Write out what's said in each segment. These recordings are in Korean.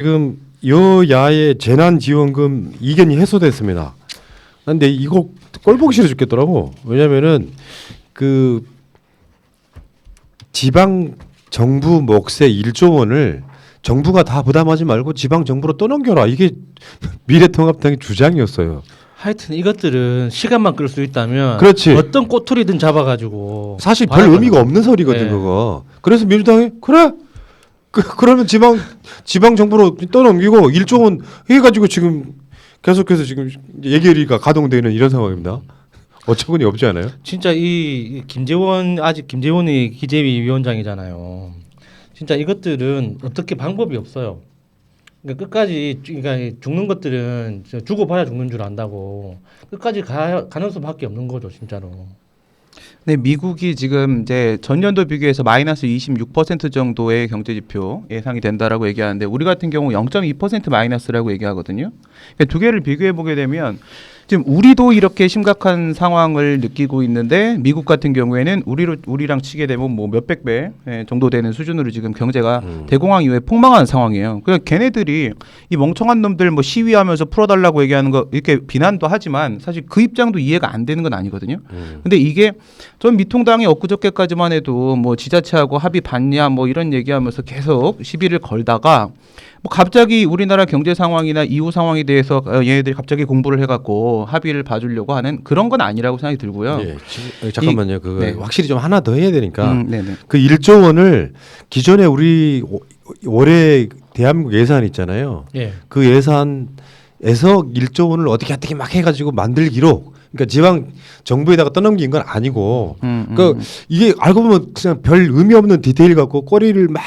지금 여야의 재난지원금 이견이 해소됐습니다. 근데 이거 꼴보기 싫어 죽겠더라고. 왜냐면은 그 지방 정부 몫의 1조 원을 정부가 다 부담하지 말고 지방 정부로 떠넘겨라. 이게 미래통합당의 주장이었어요. 하여튼 이것들은 시간만 끌 수 있다면 그렇지. 어떤 꼬투리든 잡아가지고 사실 별 의미가 없는 소리거든. 네. 그거. 그래서 민주당이 그래 그러면 지방 정부로 떠넘기고 1조 원 해가지고 지금 계속해서 지금 예결위가 가동되는 이런 상황입니다. 어처구니 없지 않아요? 진짜 이 김재원이 기재위 위원장이잖아요. 진짜 이것들은 어떻게 방법이 없어요. 그러니까 끝까지 그러니까 죽는 것들은 죽어봐야 죽는 줄 안다고 끝까지 가는 수밖에 없는 거죠, 진짜로. 네, 미국이 지금 이제 전년도 비교해서 마이너스 26% 정도의 경제 지표 예상이 된다라고 얘기하는데 우리 같은 경우 0.2% 마이너스라고 얘기하거든요. 그러니까 두 개를 비교해 보게 되면 지금 우리도 이렇게 심각한 상황을 느끼고 있는데 미국 같은 경우에는 우리랑 치게 되면 뭐 몇백 배 정도 되는 수준으로 지금 경제가 대공황 이후에 폭망한 상황이에요. 그러니까 걔네들이 이 멍청한 놈들 뭐 시위하면서 풀어달라고 얘기하는 거 이렇게 비난도 하지만 사실 그 입장도 이해가 안 되는 건 아니거든요. 근데 이게 전 미통당이 엊그저께까지만 해도 뭐 지자체하고 합의 봤냐 뭐 이런 얘기하면서 계속 시비를 걸다가 뭐 갑자기 우리나라 경제 상황이나 이후 상황에 대해서 얘네들이 갑자기 공부를 해갖고 합의를 봐주려고 하는 그런 건 아니라고 생각이 들고요. 예, 잠깐만요. 그거 네. 확실히 좀 하나 더 해야 되니까 네네. 그 1조 원을 기존에 우리 올해 대한민국 예산 있잖아요. 예. 그 예산에서 1조 원을 어떻게 막 해가지고 만들기로 그러니까 지방 정부에다가 떠넘긴 건 아니고 그러니까 이게 알고 보면 그냥 별 의미 없는 디테일 갖고 꼬리를 막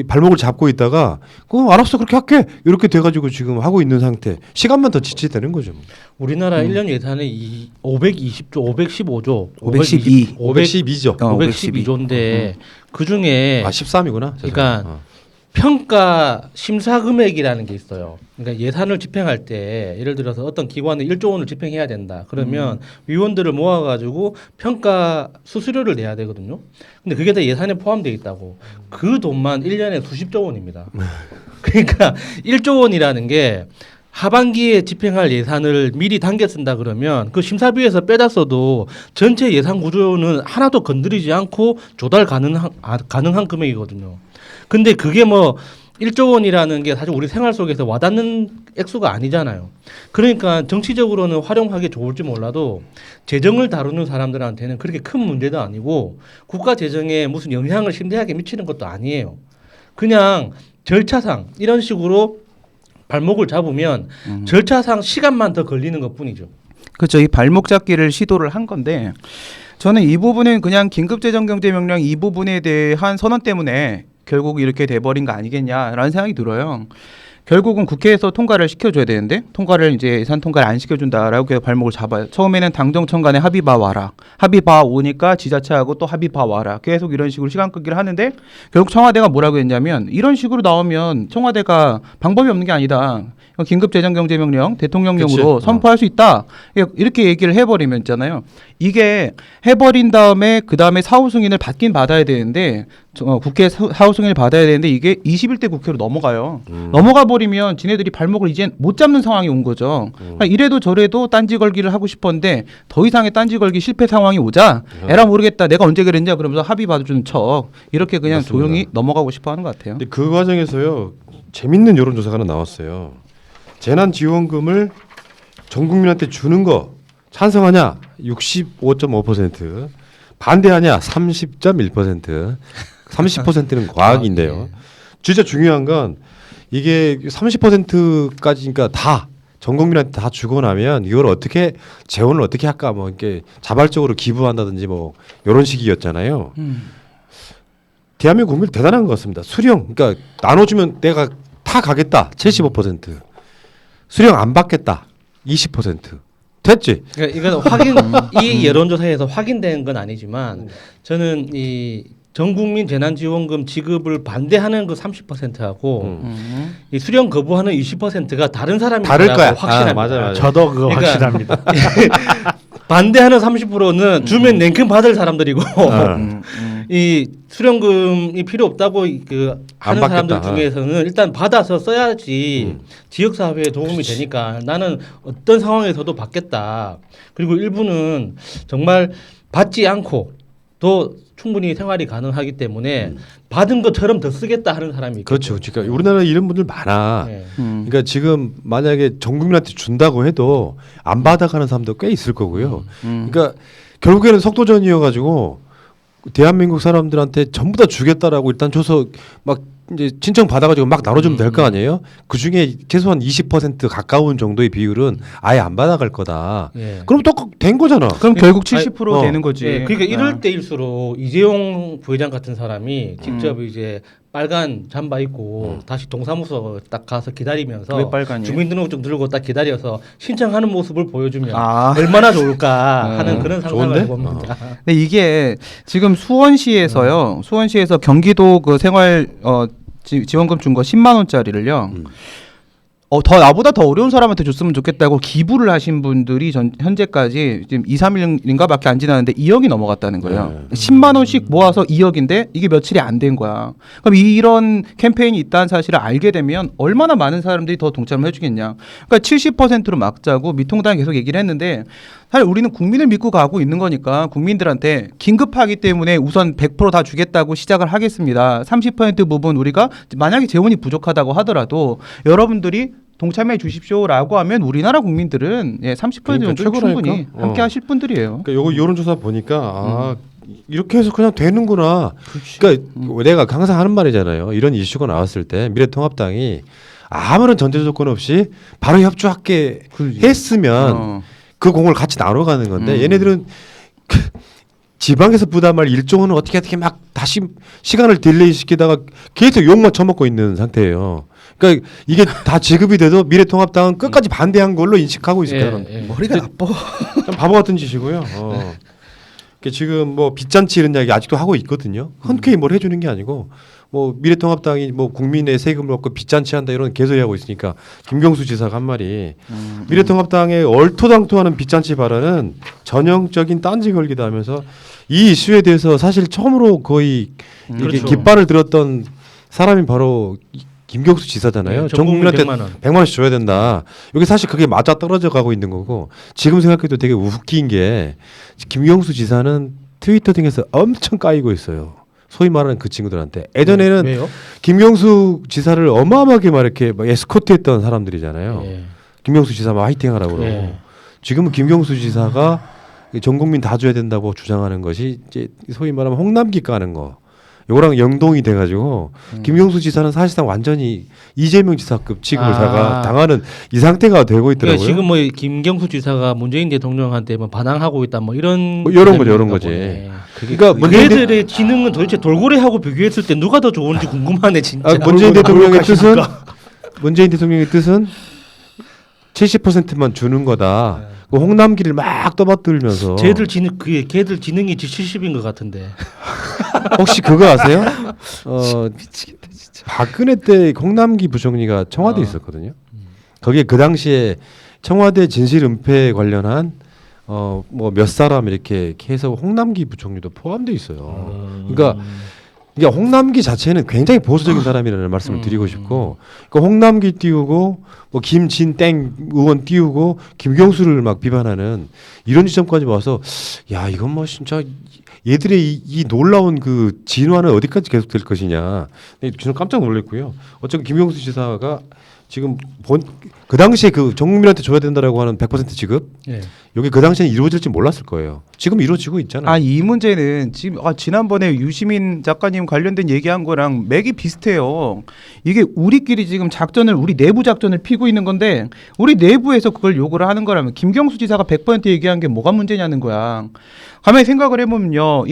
발목을 잡고 있다가 그럼 알았어 그렇게 할게 이렇게 돼가지고 지금 하고 있는 상태. 시간만 더 지체되는 거죠. 우리나라 1년 예산이 520조, 515조, 512. 512조. 512조인데 그 중에 13이구나. 그러니까 평가 심사 금액이라는 게 있어요. 그러니까 예산을 집행할 때 예를 들어서 어떤 기관에 1조 원을 집행해야 된다. 그러면 위원들을 모아가지고 평가 수수료를 내야 되거든요. 근데 그게 다 예산에 포함되어 있다고. 그 돈만 1년에 수십조 원입니다. 그러니까 1조 원이라는 게 하반기에 집행할 예산을 미리 당겨 쓴다 그러면 그 심사비에서 빼다 써도 전체 예산 구조는 하나도 건드리지 않고 조달 가능한 금액이거든요. 근데 그게 뭐 1조 원이라는 게 사실 우리 생활 속에서 와닿는 액수가 아니잖아요. 그러니까 정치적으로는 활용하기 좋을지 몰라도 재정을 다루는 사람들한테는 그렇게 큰 문제도 아니고 국가 재정에 무슨 영향을 심대하게 미치는 것도 아니에요. 그냥 절차상 이런 식으로 발목을 잡으면 절차상 시간만 더 걸리는 것뿐이죠. 그렇죠. 이 발목 잡기를 시도를 한 건데 저는 이 부분은 그냥 긴급재정경제명령 이 부분에 대한 선언 때문에 결국 이렇게 돼버린 거 아니겠냐라는 생각이 들어요. 결국은 국회에서 통과를 시켜줘야 되는데 통과를 이제 예산 통과를 안 시켜준다라고 계속 발목을 잡아요. 처음에는 당정청 간에 합의 봐 와라. 합의 봐 오니까 지자체하고 또 합의 봐 와라. 계속 이런 식으로 시간 끌기를 하는데 결국 청와대가 뭐라고 했냐면 이런 식으로 나오면 청와대가 방법이 없는 게 아니다. 긴급재정경제명령 대통령령으로 그치. 선포할 수 있다. 이렇게 얘기를 해버리면 있잖아요. 이게 해버린 다음에 그 다음에 사후 승인을 받긴 받아야 되는데 국회 사후 승인을 받아야 되는데 이게 21대 국회로 넘어가요. 넘어가 버리면 지네들이 발목을 이제 못 잡는 상황이 온 거죠. 그러니까 이래도 저래도 딴지 걸기를 하고 싶었는데 더 이상의 딴지 걸기 실패 상황이 오자 에라 모르겠다. 내가 언제 그랬냐 그러면서 합의 봐주는 척 이렇게 그냥 맞습니다. 조용히 넘어가고 싶어하는 것 같아요. 근데 그 과정에서요 재밌는 여론조사가 하나 나왔어요. 재난지원금을 전 국민한테 주는 거 찬성하냐 65.5%, 반대하냐 30.1%, 30%는 과학인데요. 진짜 중요한 건 이게 30%까지 그러니까 다 전 국민한테 다 주고 나면 이걸 어떻게 재원을 어떻게 할까 뭐 이렇게 자발적으로 기부한다든지 뭐 이런 식이었잖아요. 대한민국 국민 대단한 것 같습니다. 수령 그러니까 나눠주면 내가 다 가겠다 75%, 수령 안 받겠다 20%. 됐지? 그러니까 이건 이 여론조사에서 확인된 건 아니지만 저는 이 전국민 재난지원금 지급을 반대하는 그 30%하고 이 수령 거부하는 20%가 다른 사람이 다를 거야. 확신합니다. 맞아. 저도 그거 그러니까 확실합니다. 반대하는 30%는 주면 냉큼 받을 사람들이고 이 수령금이 필요 없다고 그 안 하는 사람들 받겠다. 중에서는 일단 받아서 써야지 지역 사회에 도움이 되니까 나는 어떤 상황에서도 받겠다. 그리고 일부는 정말 받지 않고 또 충분히 생활이 가능하기 때문에 받은 것처럼 더 쓰겠다 하는 사람이 그렇죠. 있거든요. 그러니까 우리나라에 이런 분들 많아. 네. 그러니까 지금 만약에 전 국민한테 준다고 해도 안 받아가는 사람도 꽤 있을 거고요. 그러니까 결국에는 속도전이어가지고 대한민국 사람들한테 전부 다 주겠다라고 일단 줘서 막 이제 신청 받아가지고 막 나눠주면 될 거 아니에요? 그 중에 최소한 20% 가까운 정도의 비율은 아예 안 받아갈 거다. 예. 그럼 또 된 거잖아. 그럼 결국 아니, 70% 되는 거지. 예, 그러니까 이럴 아. 때일수록 이재용 부회장 같은 사람이 직접 이제 빨간 잠바 입고 다시 동사무소 딱 가서 기다리면서 왜 빨간이에요? 주민등록증 들고 딱 기다려서 신청하는 모습을 보여주면 아. 얼마나 좋을까 하는 그런 상상을 좋은데? 해봅니다. 근데 이게 지금 수원시에서요. 수원시에서 경기도 그 생활 지원금 준 거 10만 원짜리를요. 더 나보다 더 어려운 사람한테 줬으면 좋겠다고 기부를 하신 분들이 현재까지 지금 2, 3일인가밖에 안 지났는데 2억이 넘어갔다는 거예요. 10만 원씩 모아서 2억인데 이게 며칠이 안 된 거야. 그럼 이런 캠페인이 있다는 사실을 알게 되면 얼마나 많은 사람들이 더 동참을 해주겠냐. 그러니까 70%로 막자고 미통당이 계속 얘기를 했는데 사실 우리는 국민을 믿고 가고 있는 거니까 국민들한테 긴급하기 때문에 우선 100% 다 주겠다고 시작을 하겠습니다. 30% 부분 우리가 만약에 재원이 부족하다고 하더라도 여러분들이 동참해 주십시오라고 하면 우리나라 국민들은 30% 그러니까 정도 최고라니까. 충분히 함께 하실 분들이에요. 그러니까 요거 여론조사 보니까 아 이렇게 해서 그냥 되는구나. 그러니까 내가 항상 하는 말이잖아요. 이런 이슈가 나왔을 때 미래통합당이 아무런 전제 조건 없이 바로 협조하게 했으면 그 공을 같이 나눠가는 건데 얘네들은 지방에서 부담할 일종은 어떻게 막 다시 시간을 딜레이 시키다가 계속 욕만 처먹고 있는 상태예요. 그러니까 이게 다 지급이 돼도 미래통합당은 끝까지 반대한 걸로 인식하고 있을 거예요. 머리가 나빠. 좀 바보 같은 짓이고요. 그러니까 지금 뭐 빚잔치 이런 이야기 아직도 하고 있거든요. 흔쾌히 뭘 해주는 게 아니고 뭐 미래통합당이 뭐 국민의 세금을 먹고 빚잔치 한다 이런 개소리하고 있으니까 김경수 지사가 한 말이 미래통합당의 얼토당토하는 빚잔치 발언은 전형적인 딴지 걸기다 하면서 이 이슈에 대해서 사실 처음으로 거의 이게 그렇죠. 깃발을 들었던 사람이 바로 김경수 지사잖아요. 네, 전 국민한테 100만 원. 100만 원씩 줘야 된다. 여기 사실 그게 맞아 떨어져 가고 있는 거고 지금 생각해도 되게 웃긴 게 김경수 지사는 트위터 등에서 엄청 까이고 있어요. 소위 말하는 그 친구들한테. 예전에는 왜요? 김경수 지사를 어마어마하게 막 이렇게 막 에스코트했던 사람들이잖아요. 예. 김경수 지사 막 화이팅하라고 그러고. 예. 지금은 김경수 지사가 전 국민 다 줘야 된다고 주장하는 것이 이제 소위 말하면 홍남기 까는 거. 요거랑 연동이 돼가지고 김경수 지사는 사실상 완전히 이재명 지사급 취급을 당하는 이 상태가 되고 있더라고요. 그러니까 지금 뭐 김경수 지사가 문재인 대통령한테 뭐 반항하고 있다 뭐 이런 뭐 이런 거죠, 이런 개념인가 거지. 보네. 그러니까 문재인 그들의 지능은 도대체 돌고래하고 비교했을 때 누가 더 좋은지 궁금하네 진짜. 문재인 대통령의 뜻은 70%만 주는 거다. 그 홍남기를 막 떠받들면서 걔들 지능이 70인 것 같은데. 혹시 그거 아세요? 미치겠다 진짜. 박근혜 때 홍남기 부총리가 청와대에 있었거든요. 거기에 그 당시에 청와대 진실 은폐 관련한 뭐 몇 사람 이렇게 해서 홍남기 부총리도 포함되어 있어요. 그러니까 홍남기 자체는 굉장히 보수적인 사람이라는 말씀을 드리고 싶고, 그러니까 홍남기 띄우고 뭐 김진땡 의원 띄우고 김경수를 막 비판하는 이런 지점까지 와서 야 이건 뭐 진짜 얘들의 이 놀라운 그 진화는 어디까지 계속될 것이냐. 저는 깜짝 놀랐고요. 어쨌든 김경수 지사가 지금 그 당시에 그 전국민한테 줘야 된다라고 하는 100% 지급, 예. 여기 그 당시에는 이루어질지 몰랐을 거예요. 지금 이루어지고 있잖아요. 이 문제는 지금 지난번에 유시민 작가님 관련된 얘기한 거랑 맥이 비슷해요. 이게 우리끼리 지금 우리 내부 작전을 피고 있는 건데 우리 내부에서 그걸 요구를 하는 거라면 김경수 지사가 100% 얘기한 게 뭐가 문제냐는 거야. 가만히 생각을 해보면요,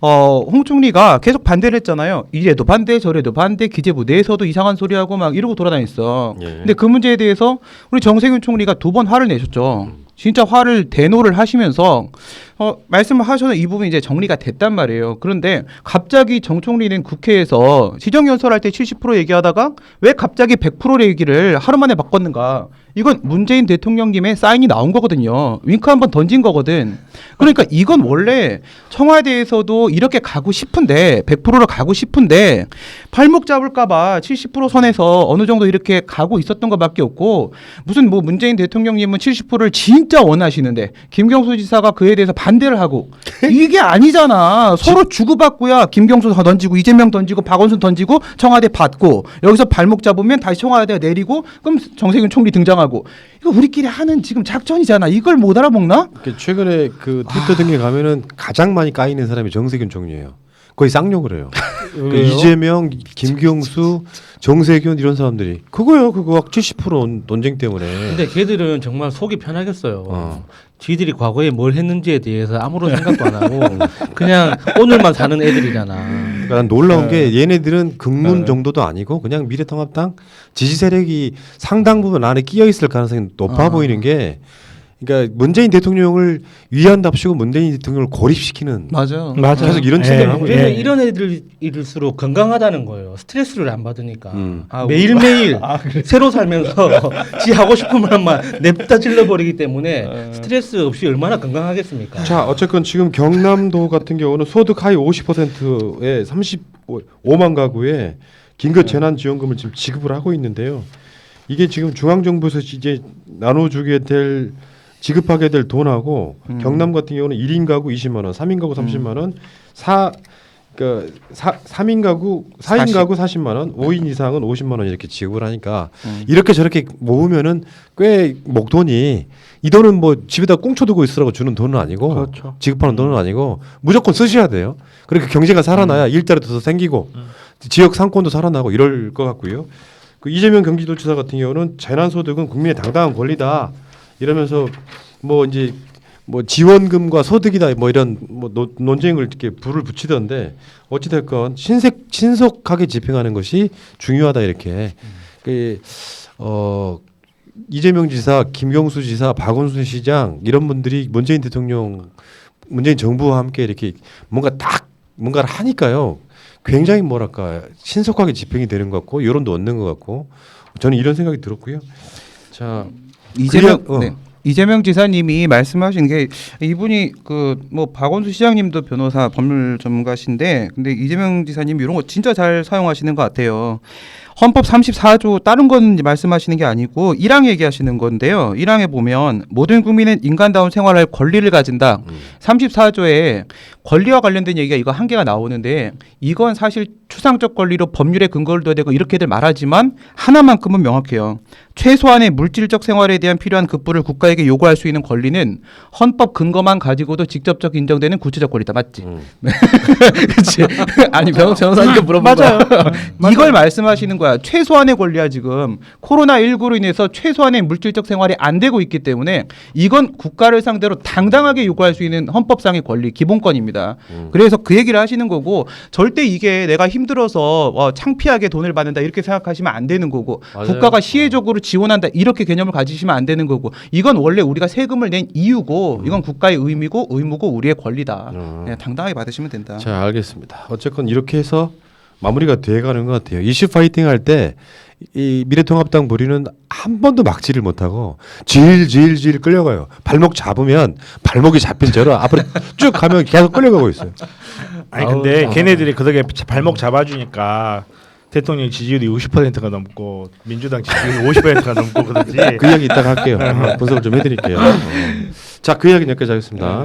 홍 총리가 계속 반대를 했잖아요. 이래도 반대, 저래도 반대, 기재부 내에서도 이상한 소리하고 막 이러고 돌아다녔어. 예. 근데 그 문제에 대해서 우리 정세균 총리가 2번 화를 내셨죠. 진짜 화를 대노를 하시면서 말씀을 하셔서 이 부분이 이제 정리가 됐단 말이에요. 그런데 갑자기 정 총리는 국회에서 시정연설할 때 70% 얘기하다가 왜 갑자기 100% 얘기를 하루 만에 바꿨는가? 이건 문재인 대통령님의 사인이 나온 거거든요. 윙크 한번 던진 거거든. 그러니까 이건 원래 청와대에서도 이렇게 가고 싶은데 100%로 가고 싶은데 팔목 잡을까봐 70% 선에서 어느 정도 이렇게 가고 있었던 것밖에 없고 무슨 뭐 문재인 대통령님은 70%를 진짜 원하시는데 김경수 지사가 그에 대해서 반대를 하고 이게 아니잖아. 서로 주고받고야 김경수 던지고 이재명 던지고 박원순 던지고 청와대 받고 여기서 발목 잡으면 다시 청와대가 내리고 그럼 정세균 총리 등장하고 이거 우리끼리 하는 지금 작전이잖아. 이걸 못 알아먹나? 최근에 그 트위터 등에 가면은 가장 많이 까이는 사람이 정세균 총리예요. 거의 쌍욕을 해요. 그러니까 이재명, 김경수, 정세균 이런 사람들이 그거요. 그거 70% 논쟁 때문에. 근데 걔들은 정말 속이 편하겠어요. 지들이 과거에 뭘 했는지에 대해서 아무런 생각도 안 하고 그냥 오늘만 사는 애들이잖아. 그러니까 난 놀라운 게 얘네들은 극문 정도도 아니고 그냥 미래통합당 지지 세력이 상당 부분 안에 끼어 있을 가능성이 높아 보이는 게 그러니까 문재인 대통령을 위한답시고 문재인 대통령을 고립시키는 맞아. 계속 이런 짓을 하고 문제는 있어요. 이런 애들일수록 건강하다는 거예요. 스트레스를 안 받으니까 아, 매일매일 새로 살면서 지 하고 싶은 말만 냅다 질러버리기 때문에 스트레스 없이 얼마나 건강하겠습니까? 자, 어쨌건 지금 경남도 같은 경우는 소득 하위 50%의 35만 가구에 긴급 재난지원금을 지금 지급을 하고 있는데요. 이게 지금 중앙정부에서 이제 나눠주게 될 지급하게 될 돈하고 경남 같은 경우는 1인 가구 20만 원, 3인 가구 30만 원, 3인 가구 4인 가구 40만 원, 5인 이상은 50만 원 이렇게 지급을 하니까 이렇게 저렇게 모으면은 꽤 목돈이 이 돈은 뭐 집에다 꽁쳐두고 있으라고 주는 돈은 아니고 그렇죠. 지급하는 돈은 아니고 무조건 쓰셔야 돼요. 그렇게 경제가 살아나야 일자리도 더 생기고 지역 상권도 살아나고 이럴 것 같고요. 그 이재명 경기도지사 같은 경우는 재난소득은 국민의 당당한 권리다 이러면서 뭐 이제 뭐 지원금과 소득이다 뭐 이런 뭐 논쟁을 이렇게 불을 붙이던데 어찌 됐건 신속하게 집행하는 것이 중요하다 이렇게 이재명 지사, 김경수 지사, 박원순 시장 이런 분들이 문재인 대통령, 문재인 정부와 함께 이렇게 뭔가를 하니까요. 굉장히 뭐랄까 신속하게 집행이 되는 것 같고 여론도 얻는 것 같고 저는 이런 생각이 들었고요. 자 이재명 지사님이 말씀하신 게 이분이 그 뭐 박원순 시장님도 변호사 법률 전문가신데 근데 이재명 지사님 이런 거 진짜 잘 사용하시는 것 같아요. 헌법 34조 다른 건 말씀하시는 게 아니고 1항 얘기하시는 건데요. 1항에 보면 모든 국민은 인간다운 생활할 권리를 가진다. 34조에 권리와 관련된 얘기가 이거 한 개가 나오는데 이건 사실 추상적 권리로 법률에 근거를 둬야 되고 이렇게들 말하지만 하나만큼은 명확해요. 최소한의 물질적 생활에 대한 필요한 급부를 국가에게 요구할 수 있는 권리는 헌법 근거만 가지고도 직접적 인정되는 구체적 권리다. 맞지? 그렇지. 아니 변호사님께 물어본 거야. 이걸 말씀하시는 거야. 최소한의 권리야 지금. 코로나19로 인해서 최소한의 물질적 생활이 안 되고 있기 때문에 이건 국가를 상대로 당당하게 요구할 수 있는 헌법상의 권리, 기본권입니다. 그래서 그 얘기를 하시는 거고 절대 이게 내가 힘들어서 창피하게 돈을 받는다 이렇게 생각하시면 안 되는 거고 맞아요. 국가가 시혜적으로 지원한다 이렇게 개념을 가지시면 안 되는 거고 이건 원래 우리가 세금을 낸 이유고 이건 국가의 의무고 우리의 권리다. 그냥 당당하게 받으시면 된다. 자, 알겠습니다. 어쨌건 이렇게 해서 마무리가 돼가는 것 같아요. 이슈 파이팅 할 때 이 미래통합당 무리는 한 번도 막지를 못하고 질질질 끌려가요. 발목 잡으면 발목이 잡힌 채로 앞으로 쭉 가면 계속 끌려가고 있어요. 아니 근데 걔네들이 그렇게 발목 잡아주니까 대통령 지지율이 60%가 넘고 민주당 지지율이 50%가 넘고 그러지. 그 이야기 이따가 할게요. 분석을 좀 해드릴게요. 자, 그 이야기는 여기까지 하겠습니다.